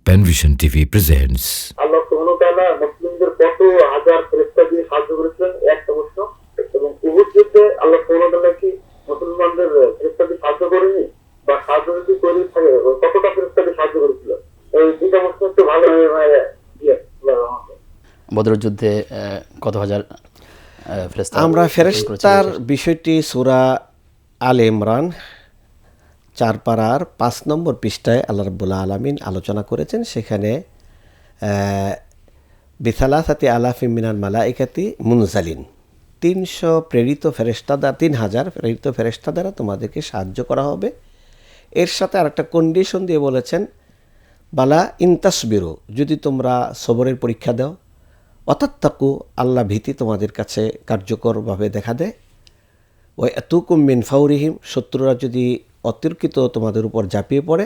Penvision TV presents. আল্লাহ সুবহানাহু ওয়া তাআলা মুসলিমদের কত হাজার ফেরেশতা দিয়ে সাহায্য করেছিলেন একটা প্রশ্ন, এবং উহুদ যুদ্ধে আল্লাহ সুবহানাহু ওয়া তাআলা কি মুসলমানদের ফেরেশতা দিয়ে সাহায্য করেনি, বা সাহায্য যদি করে থাকে কতটা ফেরেশতা দিয়ে সাহায্য করেছিল? এই দুইটা প্রশ্ন একটু ভালো বদর যুদ্ধে কত হাজার ফেরেশতা আমরা ফেরেশতার বিষয়টি সূরা আলে ইমরান 4 পারার 5 নম্বর পৃষ্ঠায় আল্লাহ রাব্বুল আলামিন আলোচনা করেছেন। সেখানে বিসালাসাতি আলাফিন মিনাল মালাইকাতি মুনজালিন 300 প্রেরিত ফেরেশতা দ্বারা 3000 প্রেরিত ফেরেশতা দ্বারা তোমাদেরকে সাহায্য করা হবে। এর সাথে আরেকটা কন্ডিশন দিয়ে বলেছেন, বালা ইনতাসবিরু, যদি তোমরা সবরের পরীক্ষা দাও, অতাত্তাকু, আল্লাহ ভীতি তোমাদের কাছে কার্যকরভাবে দেখা দেয়, ওই এতুকুম মিন ফাউরিহিম, শত্রুরা যদি অতিরিক্ত তোমাদের উপর ঝাঁপিয়ে পড়ে,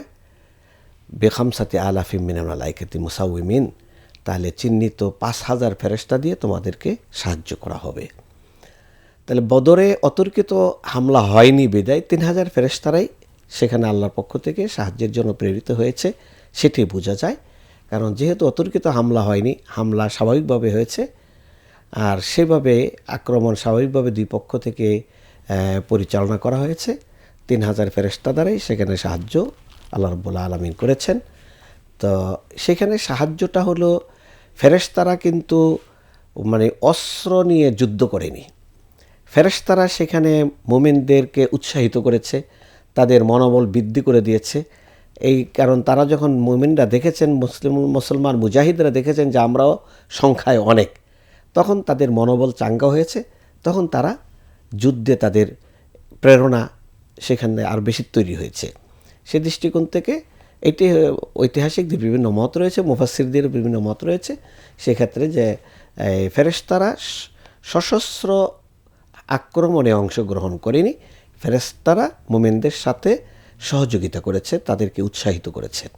বেখামসাতি আলাফিম মিনাল মালাইকাতি মুসাউমিন, তাহলে চিহ্নিত 5000 ফেরেশতা দিয়ে তোমাদেরকে সাহায্য করা হবে। তাহলে বদরে অতর্কিত হামলা হয়নি বিদায় 3000 ফেরেশতারাই সেখানে আল্লাহর পক্ষ থেকে সাহায্যের জন্য প্রেরিত হয়েছে, সেটি বোঝা যায়। কারণ যেহেতু অতর্কিত হামলা হয়নি, হামলা স্বাভাবিকভাবে হয়েছে, আর সেভাবে আক্রমণ স্বাভাবিকভাবে দুই পক্ষ থেকে পরিচালনা করা হয়েছে। 3000 ফেরেশতা দ্বারাই সেখানে সাহায্য আল্লাহ রাব্বুল আলামিন করেছেন। তো সেখানে সাহায্যটা হলো, ফেরেশতারা কিন্তু মানে অস্ত্র নিয়ে যুদ্ধ করেনি। ফেরেশতারা সেখানে মুমিনদেরকে উৎসাহিত করেছে, তাদের মনোবল বৃদ্ধি করে দিয়েছে। এই কারণ তারা যখন মুমিনরা দেখেছেন, মুসলমান মুজাহিদরা দেখেছেন যে আমরাও সংখ্যায় অনেক, তখন তাদের মনোবল চাঙ্গা হয়েছে, তখন তারা যুদ্ধে তাদের প্রেরণা সেখানে আর বেশি তৈরি হয়েছে। সে দৃষ্টিকোণ থেকে এটি ঐতিহাসিকদের বিভিন্ন মত রয়েছে, মুফাসসিরদের বিভিন্ন মত রয়েছে সেক্ষেত্রে, যে ফেরেশতারা সশস্ত্র আক্রমণে অংশগ্রহণ করেনি, ফেরেশতারা মুমিনদের সাথে সহযোগিতা করেছে, তাদেরকে উৎসাহিত করেছেন।